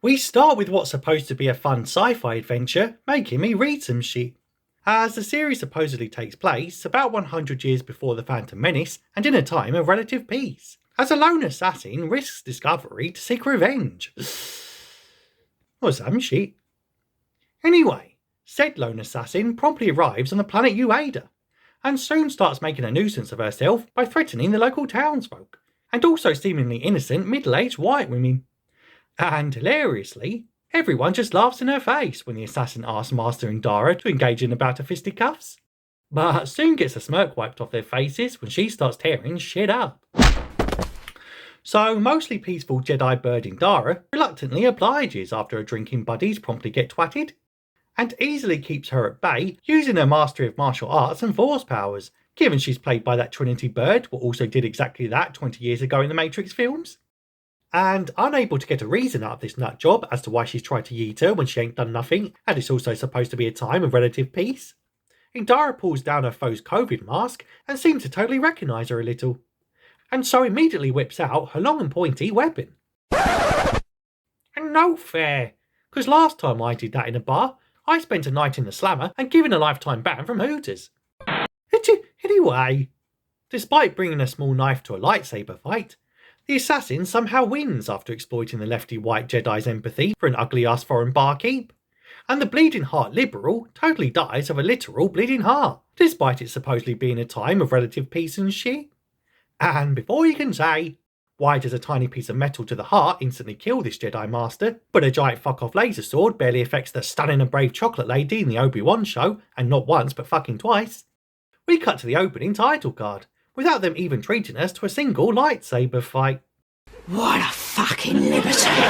We start with what's supposed to be a fun sci-fi adventure, making me read some shit. As the series supposedly takes place about 100 years before the Phantom Menace and in a time of relative peace, as a lone assassin risks discovery to seek revenge. Or some shit. Anyway, said lone assassin promptly arrives on the planet Ueda, and soon starts making a nuisance of herself by threatening the local townsfolk, and also seemingly innocent middle-aged white women. And hilariously, everyone just laughs in her face when the assassin asks Master and Dara to engage in a bout of fisticuffs, but soon gets a smirk wiped off their faces when she starts tearing shit up. So mostly peaceful Jedi birding Dara reluctantly obliges after her drinking buddies promptly get twatted, and easily keeps her at bay using her mastery of martial arts and force powers, given she's played by that Trinity bird who also did exactly that 20 years ago in the Matrix films. And unable to get a reason out of this nut job as to why she's tried to yeet her when she ain't done nothing, and it's also supposed to be a time of relative peace, Indara pulls down her foe's COVID mask and seems to totally recognise her a little, and so immediately whips out her long and pointy weapon. And no fair, because last time I did that in a bar, I spent a night in the slammer and given a lifetime ban from Hooters. Anyway, despite bringing a small knife to a lightsaber fight, the assassin somehow wins after exploiting the lefty white Jedi's empathy for an ugly-ass foreign barkeep, and the bleeding heart liberal totally dies of a literal bleeding heart, despite it supposedly being a time of relative peace and shit. And before you can say, why does a tiny piece of metal to the heart instantly kill this Jedi Master, but a giant fuck-off laser sword barely affects the stunning and brave chocolate lady in the Obi-Wan show, and not once but fucking twice, we cut to the opening title card, without them even treating us to a single lightsaber fight. What a fucking liberty!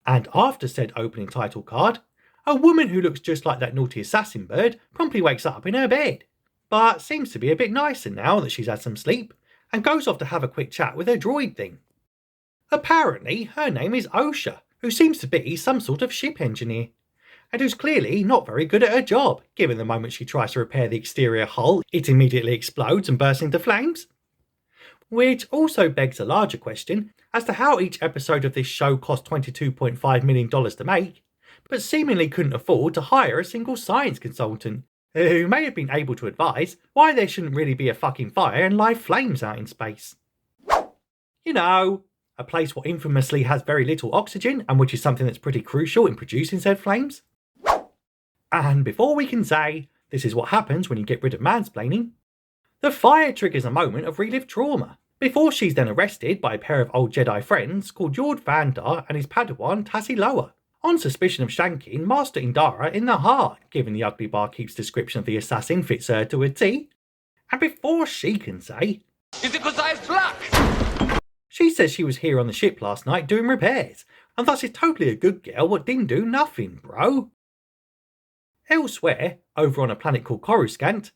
And after said opening title card, a woman who looks just like that naughty assassin bird promptly wakes up in her bed, but seems to be a bit nicer now that she's had some sleep, and goes off to have a quick chat with her droid thing. Apparently, her name is Osha, who seems to be some sort of ship engineer, and who's clearly not very good at her job, given the moment she tries to repair the exterior hull, it immediately explodes and bursts into flames. Which also begs a larger question as to how each episode of this show cost $22.5 million to make, but seemingly couldn't afford to hire a single science consultant, who may have been able to advise why there shouldn't really be a fucking fire and live flames out in space. You know, a place what infamously has very little oxygen, and which is something that's pretty crucial in producing said flames. And before we can say, this is what happens when you get rid of mansplaining, the fire triggers a moment of relived trauma, before she's then arrested by a pair of old Jedi friends called Jord Vandar and his Padawan Tassie Loa, on suspicion of shanking Master Indara in the heart, given the ugly barkeep's description of the assassin fits her to a T. And before she can say, is it because I have black? She says she was here on the ship last night doing repairs, and thus is totally a good girl what didn't do nothing, bro. Elsewhere, over on a planet called Coruscant,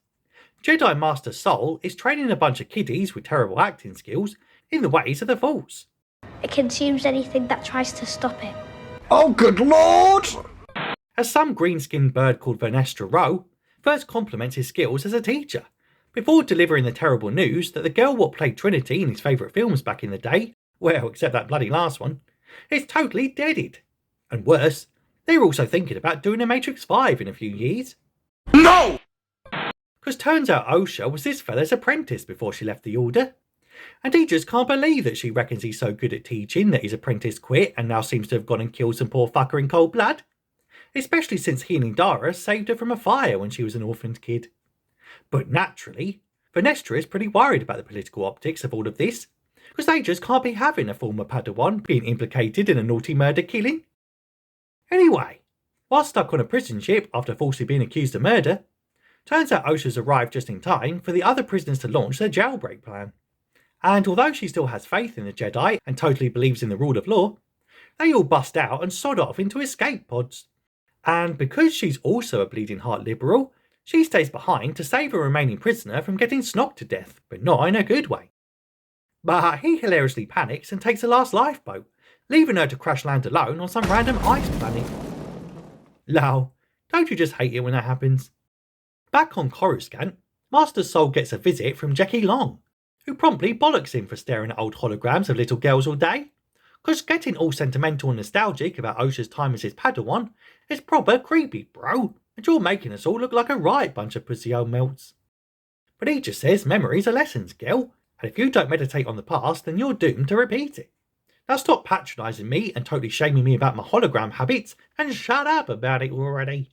Jedi Master Sol is training a bunch of kiddies with terrible acting skills in the ways of the Force. It consumes anything that tries to stop it. Oh, good lord! As some green-skinned bird called Vernestra Rowe first compliments his skills as a teacher, before delivering the terrible news that the girl what played Trinity in his favourite films back in the day, well, except that bloody last one, is totally deaded. And worse, they're also thinking about doing a Matrix 5 in a few years. No! Because turns out Osha was this fella's apprentice before she left the Order, and he just can't believe that she reckons he's so good at teaching that his apprentice quit and now seems to have gone and killed some poor fucker in cold blood, especially since he and Indara saved her from a fire when she was an orphaned kid. But naturally, Vernestra is pretty worried about the political optics of all of this, because they just can't be having a former Padawan being implicated in a naughty murder killing. Anyway, while stuck on a prison ship after falsely being accused of murder, turns out Osha's arrived just in time for the other prisoners to launch their jailbreak plan. And although she still has faith in the Jedi and totally believes in the rule of law, they all bust out and sod off into escape pods. And because she's also a bleeding heart liberal, she stays behind to save a remaining prisoner from getting snocked to death, but not in a good way. But he hilariously panics and takes the last lifeboat, leaving her to crash land alone on some random ice planet. Lol, don't you just hate it when that happens? Back on Coruscant, Master Sol gets a visit from Jackie Long, who promptly bollocks him for staring at old holograms of little girls all day, Cause getting all sentimental and nostalgic about Osha's time as his Padawan is proper creepy, bro, and you're making us all look like a right bunch of pussy old melts. But he just says memories are lessons, girl, and if you don't meditate on the past, then you're doomed to repeat it. Now stop patronising me and totally shaming me about my hologram habits, and shut up about it already.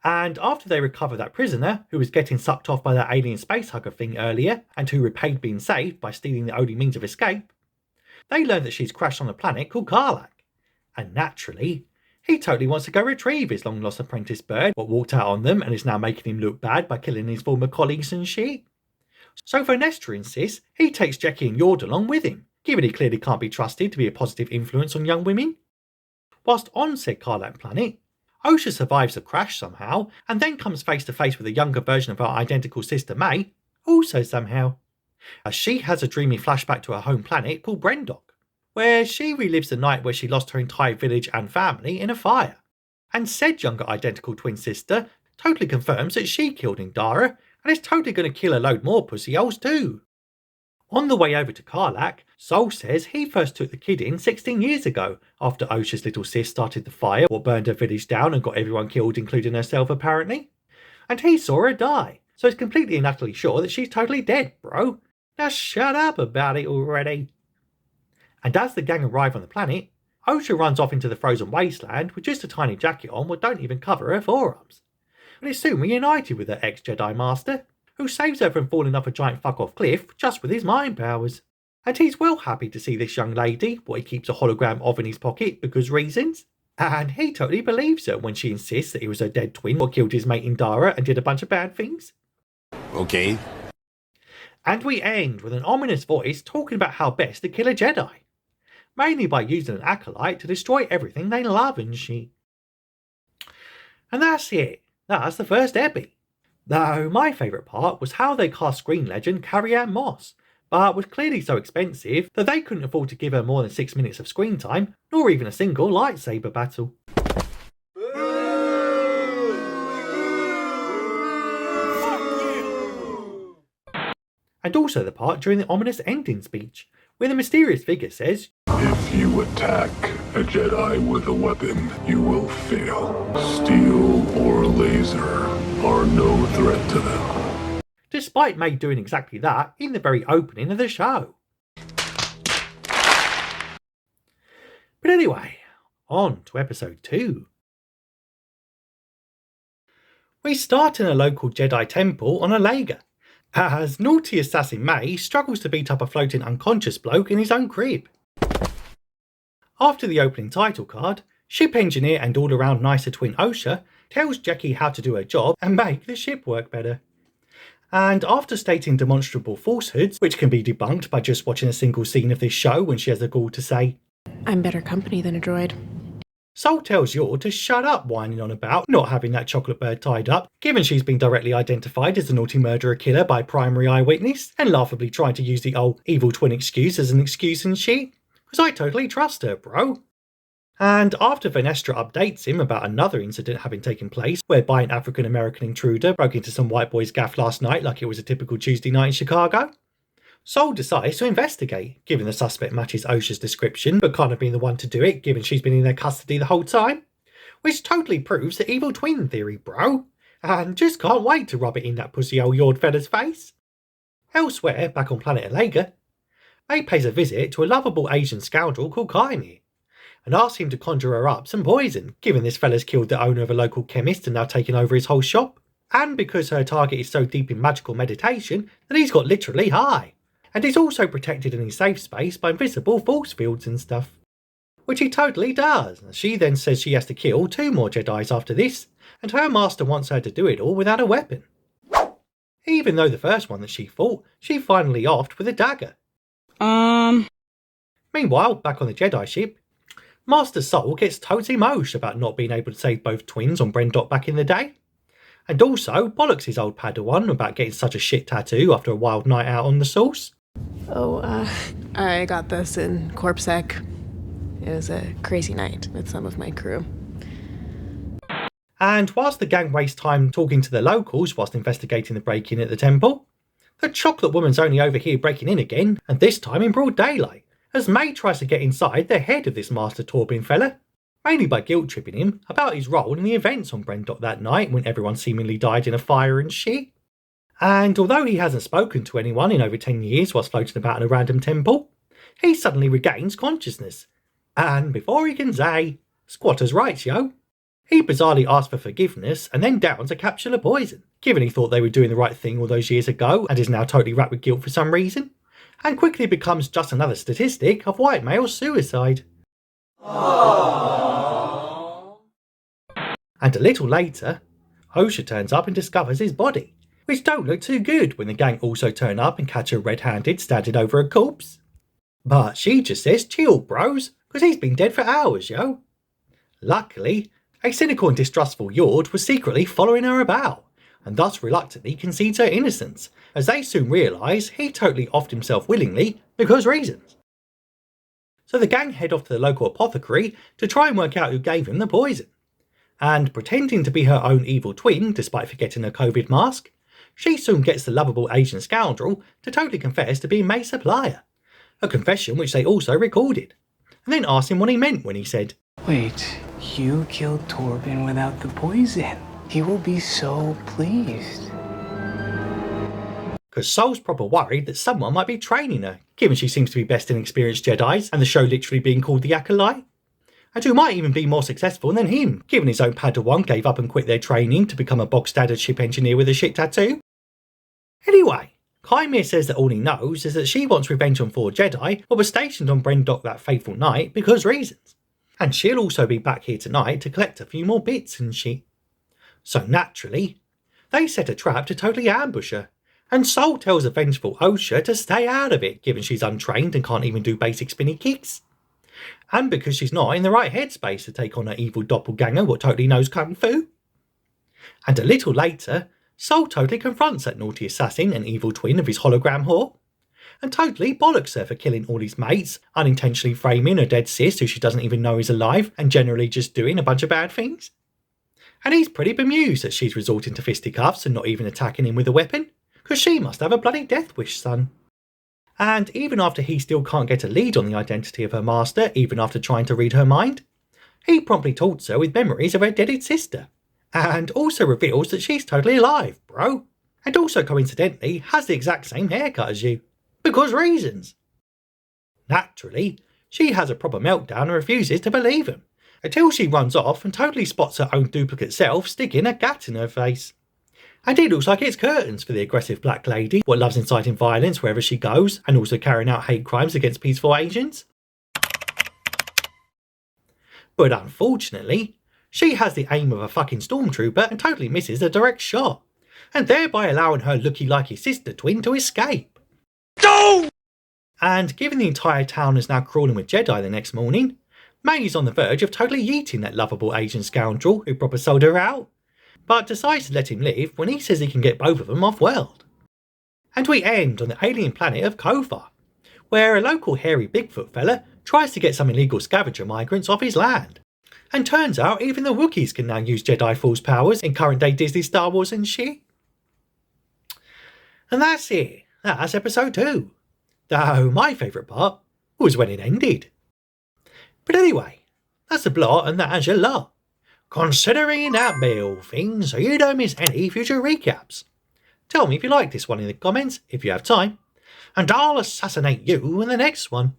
And after they recover that prisoner, who was getting sucked off by that alien space hugger thing earlier, and who repaid being saved by stealing the only means of escape, they learn that she's crashed on a planet called Karlak. And naturally, he totally wants to go retrieve his long-lost apprentice bird, what walked out on them and is now making him look bad by killing his former colleagues and shit. So Vernestra insists he takes Jackie and Yord along with him, given he clearly can't be trusted to be a positive influence on young women. Whilst on said Karlak planet, Osha survives the crash somehow, and then comes face to face with a younger version of her identical sister May, also somehow, as she has a dreamy flashback to her home planet called Brendok, where she relives the night where she lost her entire village and family in a fire. And said younger identical twin sister totally confirms that she killed Indara, and is totally going to kill a load more pussy holes too. On the way over to Karlak, Sol says he first took the kid in 16 years ago, after Osha's little sis started the fire, what burned her village down and got everyone killed, including herself apparently. And he saw her die, so he's completely and utterly sure that she's totally dead, bro. Now shut up about it already. And as the gang arrive on the planet, Osha runs off into the frozen wasteland with just a tiny jacket on what don't even cover her forearms. But is soon reunited with her ex-Jedi Master, who saves her from falling off a giant fuck-off cliff just with his mind powers. And he's well happy to see this young lady, what he keeps a hologram of in his pocket because reasons. And he totally believes her when she insists that he was her dead twin what killed his mate Indara and did a bunch of bad things. Okay. And we end with an ominous voice talking about how best to kill a Jedi, mainly by using an acolyte to destroy everything they love and shit. And that's it. That's the first epi. Though my favourite part was how they cast screen legend Carrie-Anne Moss, but was clearly so expensive that they couldn't afford to give her more than 6 minutes of screen time, nor even a single lightsaber battle. And also the part during the ominous ending speech, where the mysterious figure says, "If you attack a Jedi with a weapon, you will fail. Steel or laser are no threat to them." Despite May doing exactly that in the very opening of the show. But anyway, on to episode 2. We start in a local Jedi temple on a Lega, as naughty assassin May struggles to beat up a floating unconscious bloke in his own crib. After the opening title card, ship engineer and all-around nicer twin Osha tells Jackie how to do her job and make the ship work better. And after stating demonstrable falsehoods, which can be debunked by just watching a single scene of this show when she has the gall to say, "I'm better company than a droid," Sol tells Yord to shut up whining on about not having that chocolate bird tied up, given she's been directly identified as the naughty murderer killer by primary eyewitness, and laughably trying to use the old evil twin excuse as an excuse and shit. Because I totally trust her, bro. And after Vernestra updates him about another incident having taken place, whereby an African-American intruder broke into some white boy's gaff last night like it was a typical Tuesday night in Chicago, Sol decides to investigate, given the suspect matches Osha's description, but can't have been the one to do it, given she's been in their custody the whole time. Which totally proves the evil twin theory, bro. And just can't wait to rub it in that pussy old Yord fella's face. Elsewhere, back on planet Alega, May pays a visit to a lovable Asian scoundrel called Kaini, and asks him to conjure her up some poison, given this fella's killed the owner of a local chemist and now taken over his whole shop, and because her target is so deep in magical meditation that he's got literally high. And he's also protected in his safe space by invisible force fields and stuff. Which he totally does. She then says she has to kill 2 more Jedis after this, and her master wants her to do it all without a weapon. Even though the first one that she fought, she finally offed with a dagger. Meanwhile, back on the Jedi ship, Master Sol gets totally mosh about not being able to save both twins on Brendok back in the day. And also bollocks his old Padawan about getting such a shit tattoo after a wild night out on the Source. I got this in CorpSec. It was a crazy night with some of my crew. And whilst the gang waste time talking to the locals whilst investigating the break-in at the temple, the chocolate woman's only over here breaking in again, and this time in broad daylight, as May tries to get inside the head of this Master Torbin fella, mainly by guilt-tripping him about his role in the events on Brendok that night when everyone seemingly died in a fire and shit. And although he hasn't spoken to anyone in over 10 years whilst floating about in a random temple, he suddenly regains consciousness. And before he can say, "Squatter's rights, yo," he bizarrely asks for forgiveness and then downs a capsule of poison, given he thought they were doing the right thing all those years ago and is now totally wrapped with guilt for some reason, and quickly becomes just another statistic of white male suicide. Aww. And a little later, Osha turns up and discovers his body, which don't look too good when the gang also turn up and catch her red-handed standing over a corpse. But she just says chill bros, because he's been dead for hours, yo. Luckily, a cynical and distrustful Yord was secretly following her about, and thus reluctantly concedes her innocence, as they soon realise he totally offed himself willingly because reasons. So the gang head off to the local apothecary to try and work out who gave him the poison. And pretending to be her own evil twin despite forgetting her COVID mask, she soon gets the lovable Asian scoundrel to totally confess to being May's supplier, a confession which they also recorded, and then asked him what he meant when he said, "Wait, you killed Torbin without the poison. He will be so pleased." Because Soul's proper worried that someone might be training her, given she seems to be best in experienced Jedis and the show literally being called the ACOLYTE, and who might even be more successful than him, given his own Padawan gave up and quit their training to become a bog-standard ship engineer with a shit tattoo. Anyway, Kymir says that all he knows is that she wants revenge on 4 Jedi who were stationed on Brendok that fateful night because reasons, and she'll also be back here tonight to collect a few more bits and shit. So naturally, they set a trap to totally ambush her, and Soul tells a vengeful Osha to stay out of it given she's untrained and can't even do basic spinny kicks. And because she's not in the right headspace to take on her evil doppelganger what totally knows Kung Fu. And a little later, Soul totally confronts that naughty assassin and evil twin of his hologram whore, and totally bollocks her for killing all his mates, unintentionally framing a dead sis who she doesn't even know is alive and generally just doing a bunch of bad things. And he's pretty bemused that she's resorting to fisticuffs and not even attacking him with a weapon, because she must have a bloody death wish, son. And even after he still can't get a lead on the identity of her master, even after trying to read her mind, he promptly taunts her with memories of her deaded sister, and also reveals that she's totally alive, bro, and also coincidentally has the exact same haircut as you, because reasons. Naturally, she has a proper meltdown and refuses to believe him, until she runs off and totally spots her own duplicate self sticking a gat in her face. And it looks like it's curtains for the aggressive black lady, what loves inciting violence wherever she goes, and also carrying out hate crimes against peaceful Asians. But unfortunately, she has the aim of a fucking stormtrooper and totally misses a direct shot, and thereby allowing her looky-likey sister twin to escape. No! And given the entire town is now crawling with Jedi the next morning, May is on the verge of totally yeeting that lovable Asian scoundrel who proper sold her out, but decides to let him live when he says he can get both of them off-world. And we end on the alien planet of Kofar, where a local hairy Bigfoot fella tries to get some illegal scavenger migrants off his land. And turns out even the Wookiees can now use Jedi Force powers in current day Disney Star Wars and shit. And that's it. That's episode 2. Though my favourite part was when it ended. But anyway, that's the plot and that's your lot. Considering that bill thing so you don't miss any future recaps. Tell me if you like this one in the comments if you have time, and I'll assassinate you in the next one.